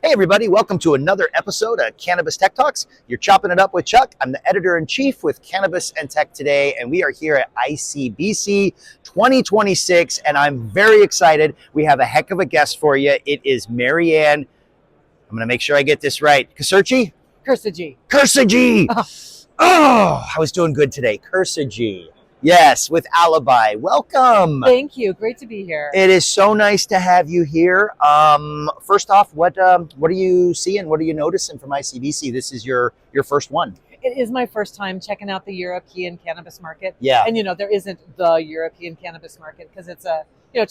Hey everybody, welcome to another episode of Cannabis Tech Talks. You're chopping it up with Chuck. I'm the editor-in-chief with Cannabis and Tech Today, and we are here at ICBC 2026, and I'm very excited. We have a heck of a guest for you. It is Marianne, I'm going to make sure I get this right, Cursetjee? Cursetjee! Oh, I was doing good today. Cursetjee. Yes, with Alibi. Welcome. Thank you. Great to be here. It is so nice to have you here. First off, what are you seeing? What are you noticing from ICBC? This is your first one. It is my first time checking out the European cannabis market. Yeah. And there isn't the European cannabis market because it's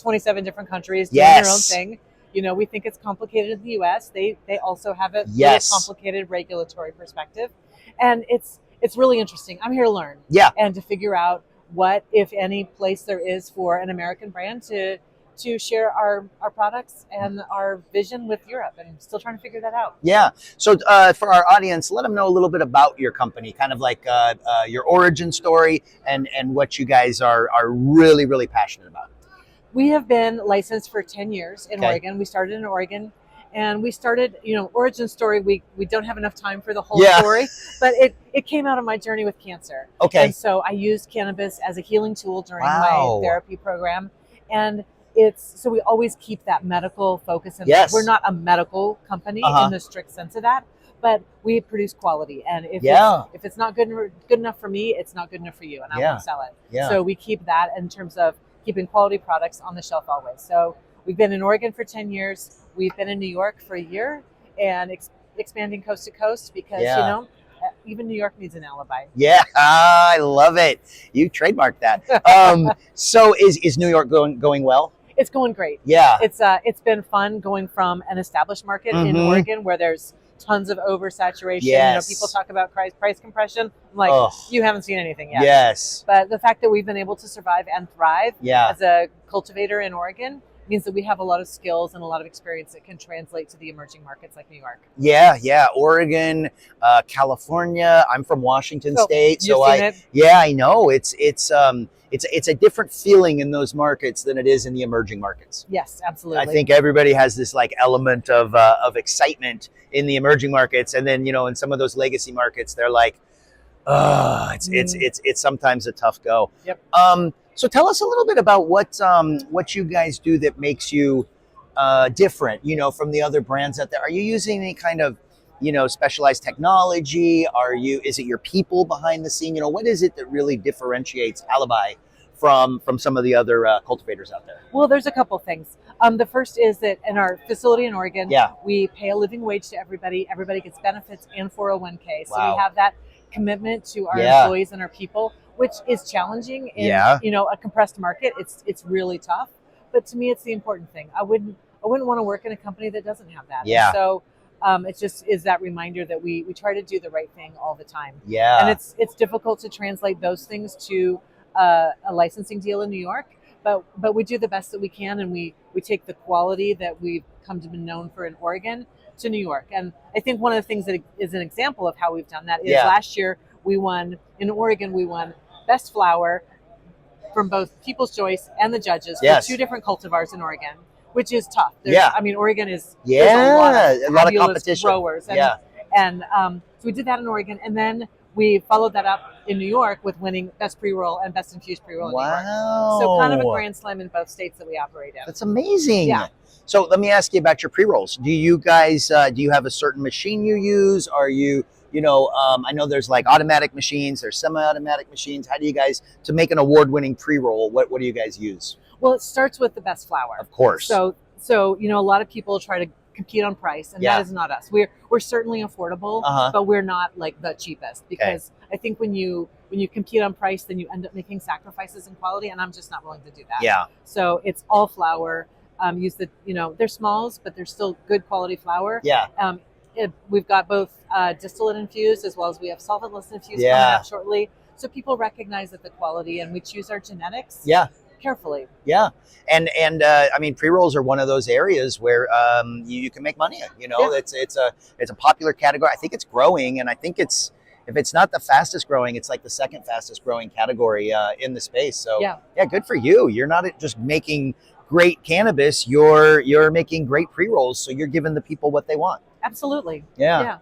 27 different countries doing Yes. their own thing. We think it's complicated in the US. They also have a Yes. really complicated regulatory perspective. And it's really interesting. I'm here to learn. Yeah. And to figure out what, if any, place there is for an American brand to share our products and our vision with Europe. And I'm still trying to figure that out. Yeah. So for our audience, let them know a little bit about your company, kind of like your origin story and what you guys are really, really passionate about. We have been licensed for 10 years in Okay. Oregon. We started in Oregon. And we started, origin story, we don't have enough time for the whole Yeah. story, but it came out of my journey with cancer. Okay. And so I used cannabis as a healing tool during Wow. my therapy program. And so we always keep that medical focus. And Yes. we're not a medical company Uh-huh. in the strict sense of that, but we produce quality. And if it's not good enough for me, it's not good enough for you, and I Yeah. won't sell it. Yeah. So we keep that in terms of keeping quality products on the shelf always. So we've been in Oregon for 10 years. We've been in New York for a year and expanding coast to coast because, Yeah. Even New York needs an alibi. Yeah, I love it. You trademarked that. So is New York going well? It's going great. Yeah. It's been fun going from an established market in Mhm. Oregon where there's tons of oversaturation. Yes. People talk about price compression. I'm like, Ugh. you haven't seen anything yet. Yes. But the fact that we've been able to survive and thrive Yeah. as a cultivator in Oregon means that we have a lot of skills and a lot of experience that can translate to the emerging markets like New York. Yeah. Oregon, California. I'm from Washington State, You've so seen it? I know it's a different feeling in those markets than it is in the emerging markets. Yes, absolutely. I think everybody has this like element of excitement in the emerging markets, and then in some of those legacy markets, they're like, it's sometimes a tough go. Yep. So tell us a little bit about what you guys do that makes you different, from the other brands out there. Are you using any kind of specialized technology? Is it your people behind the scene? What is it that really differentiates Alibi from some of the other cultivators out there? Well, there's a couple things. The first is that in our facility in Oregon, Yeah. we pay a living wage to everybody. Everybody gets benefits and 401k. So Wow. we have that commitment to our Yeah. employees and our people, which is challenging in Yeah. a compressed market. It's really tough. But to me, it's the important thing. I wouldn't want to work in a company that doesn't have that. Yeah. And so it just is that reminder that we try to do the right thing all the time. Yeah. And it's difficult to translate those things to a licensing deal in New York, but we do the best that we can, and we take the quality that we've come to be known for in Oregon to New York. And I think one of the things that is an example of how we've done that is last year in Oregon we won Best Flower from both People's Choice and the judges for two different cultivars in Oregon, which is tough. Oregon is there's a lot of fabulous competition. growers, and so we did that in Oregon, and then we followed that up in New York with winning Best Pre-Roll and Best Infused Pre-Roll in New York. Wow. So kind of a grand slam in both states that we operate in. That's amazing. Yeah. So let me ask you about your pre-rolls. Do you guys, do you have a certain machine you use? Are you, I know there's like automatic machines, there's semi-automatic machines. How do you guys, to make an award-winning pre-roll, what do you guys use? Well, it starts with the best flower. Of course. So a lot of people try to compete on price, and that is not us. We're certainly affordable, but we're not like the cheapest, because I think when you compete on price, then you end up making sacrifices in quality, and I'm just not willing to do that. Yeah. So it's all flower. Use they're smalls, but they're still good quality flower. Yeah. We've got both distillate infused as well as we have solventless infused coming up shortly. So people recognize that the quality, and we choose our genetics. Yeah. Carefully. Yeah. And I mean, pre-rolls are one of those areas where you can make money. It's a popular category. I think it's growing, and I think if it's not the fastest growing, it's like the second fastest growing category in the space. So yeah, good for you. You're not just making great cannabis, you're making great pre-rolls, so you're giving the people what they want. Absolutely. Yeah.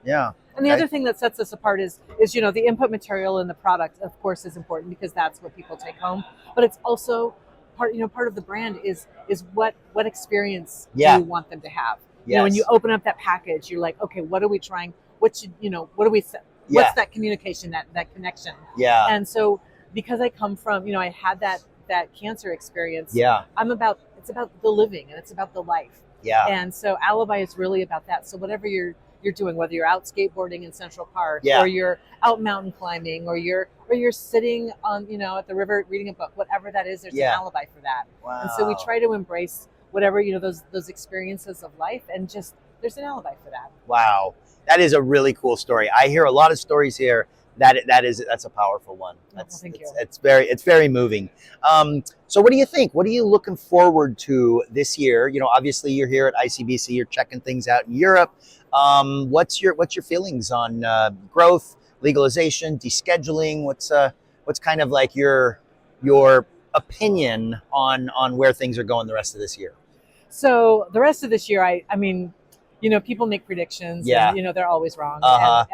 And the Okay. other thing that sets us apart is the input material in the product, of course, is important because that's what people take home. But it's also part of the brand is what experience do Yeah. you want them to have? Yes. When you open up that package, you're like, okay, what are we trying? What should what do we? Yeah. What's that communication, that connection? Yeah. And so, because I come from, I had that cancer experience. Yeah. It's about the living and it's about the life. Yeah. And so Alibi is really about that. So whatever you're doing, whether you're out skateboarding in Central Park, Yeah. or you're out mountain climbing, or you're sitting on at the river reading a book, whatever that is, there's Yeah. an alibi for that. Wow. And so we try to embrace whatever those experiences of life, and just there's an alibi for that. Wow, that is a really cool story. I hear a lot of stories here. That's a powerful one. Thank you. It's very moving. So what do you think? What are you looking forward to this year? Obviously you're here at ICBC. You're checking things out in Europe. What's your feelings on growth, legalization, descheduling? What's kind of like your opinion on where things are going the rest of this year? So the rest of this year, I mean, people make predictions. Yeah. And, they're always wrong. Uh-huh.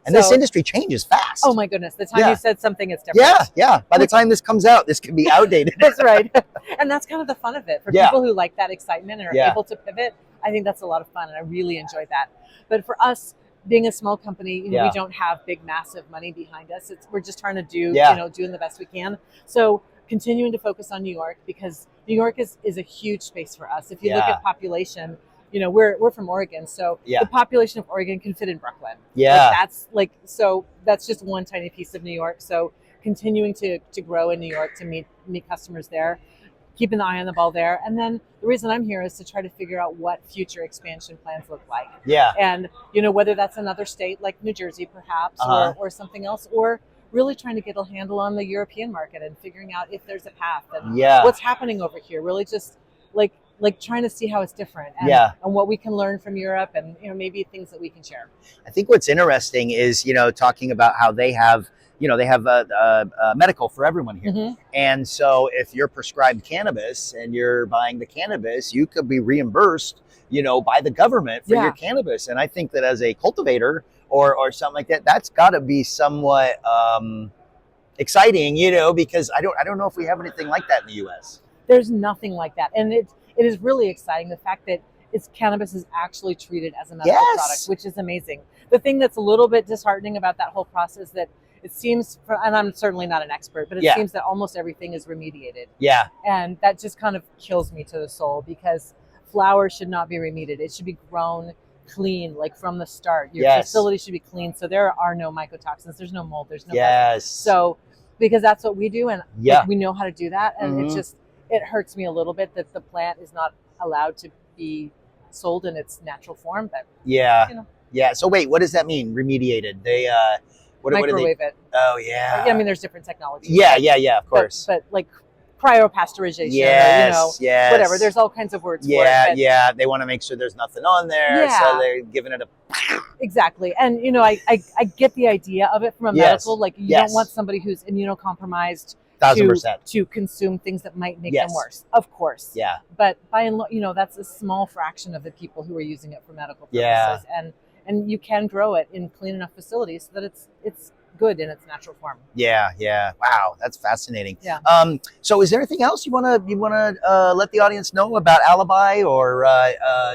And this industry changes fast. Oh my goodness! The time Yeah. you said something, it's different. Yeah. By the time this comes out, this could be outdated. That's right. And that's kind of the fun of it. For Yeah. people who like that excitement and are Yeah. able to pivot, I think that's a lot of fun, and I really enjoy that. But for us, being a small company, Yeah. we don't have big, massive money behind us. We're just trying to do, Yeah. doing the best we can. So continuing to focus on New York, because New York is a huge space for us. If you look Yeah. at population, we're from Oregon, so Yeah. the population of Oregon can fit in Brooklyn. Yeah. That's just one tiny piece of New York. So continuing to grow in New York, to meet customers there, keeping the eye on the ball there. And then the reason I'm here is to try to figure out what future expansion plans look like. Yeah. And, whether that's another state like New Jersey, perhaps, Uh-huh. or something else, or really trying to get a handle on the European market and figuring out if there's a path and Yeah. what's happening over here. Really just like trying to see how it's different, and, Yeah. and what we can learn from Europe, and, maybe things that we can share. I think what's interesting is, talking about how they have medical for everyone here. Mhm. And so if you're prescribed cannabis and you're buying the cannabis, you could be reimbursed, by the government for Yeah. your cannabis. And I think that as a cultivator or something like that, that's got to be somewhat exciting, because I don't know if we have anything like that in the U.S. There's nothing like that, and it is really exciting, the fact that cannabis is actually treated as a medical Yes. product, which is amazing. The thing that's a little bit disheartening about that whole process, that it seems, and I'm certainly not an expert, but it Yeah. seems that almost everything is remediated. Yeah. And that just kind of kills me to the soul, because flower should not be remediated. It should be grown clean, like from the start. Your Yes. facility should be clean, so there are no mycotoxins, there's no mold, there's no Yes. so, because that's what we do, and Yeah. we know how to do that, and Mhm. it hurts me a little bit that the plant is not allowed to be sold in its natural form. But Yeah. you know. Yeah. So wait, what does that mean? Remediated? They what do they? Microwave it. Oh yeah. I mean, there's different technologies. Yeah. Of course. But like cryopasteurization, Yes. or, Yes. whatever. There's all kinds of words for Yeah. it. But Yeah. They want to make sure there's nothing on there, Yeah. so they're giving it a. Exactly. And I get the idea of it from a Yes. medical. Like, you Yes. don't want somebody who's immunocompromised 1,000%. to consume things that might make Yes. them worse. Of course. Yeah. But by and large, that's a small fraction of the people who are using it for medical purposes. Yeah. And you can grow it in clean enough facilities so that it's good in its natural form. Yeah. Wow, that's fascinating. Yeah. So, is there anything else you wanna let the audience know about Alibi, or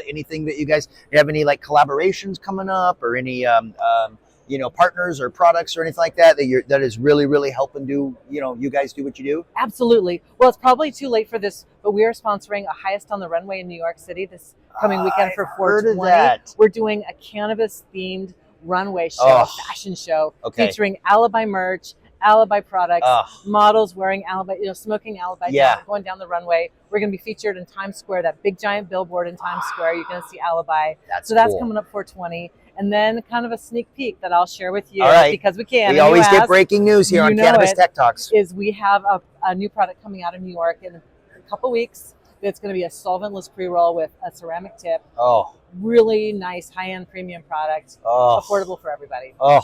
anything that you have any like collaborations coming up, or any partners or products or anything like that that is really, really helping you guys do what you do? Absolutely. Well, it's probably too late for this, but we are sponsoring a Highest on the Runway in New York City this coming weekend for I've heard of 420. that. We're doing a cannabis themed runway show, Oh. a fashion show, Okay. featuring Alibi merch, Alibi products, Ugh. models wearing Alibi, smoking Alibi, Yeah. going down the runway. We're going to be featured in Times Square, that big giant billboard in Times Square. You're going to see Alibi. That's So that's cool. coming up 420. And then kind of a sneak peek that I'll share with you, All right. because we can. We and you always get asked, breaking news here You on know Cannabis it. Tech Talks. is we have a new product coming out of New York in a couple weeks. It's going to be a solventless pre-roll with a ceramic tip. Oh. Really nice, high-end premium product. Oh. Affordable for everybody. Oh.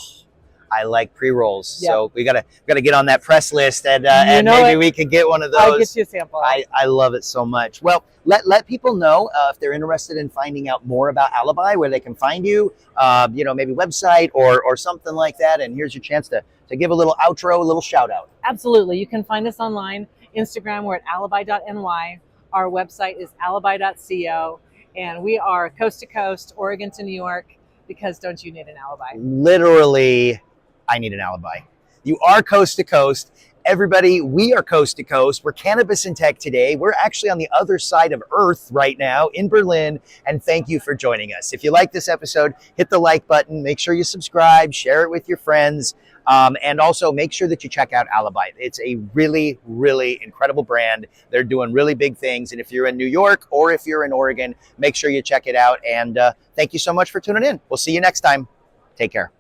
I like pre-rolls, Yep. so we gotta get on that press list, and maybe we could get one of those. I'll get you a sample. I love it so much. Well, let people know if they're interested in finding out more about Alibi, where they can find you. Maybe website or something like that. And here's your chance to give a little outro, a little shout out. Absolutely, you can find us online. Instagram, we're at alibi.ny. Our website is alibi.co, and we are coast to coast, Oregon to New York, because don't you need an alibi? Literally, I need an alibi. You are coast to coast. Everybody, we are coast to coast. We're Cannabis and Tech today. We're actually on the other side of Earth right now in Berlin, and thank you for joining us. If you like this episode, hit the like button. Make sure you subscribe, share it with your friends, and also make sure that you check out Alibi. It's a really, really incredible brand. They're doing really big things, and if you're in New York or if you're in Oregon, make sure you check it out. And thank you so much for tuning in. We'll see you next time. Take care.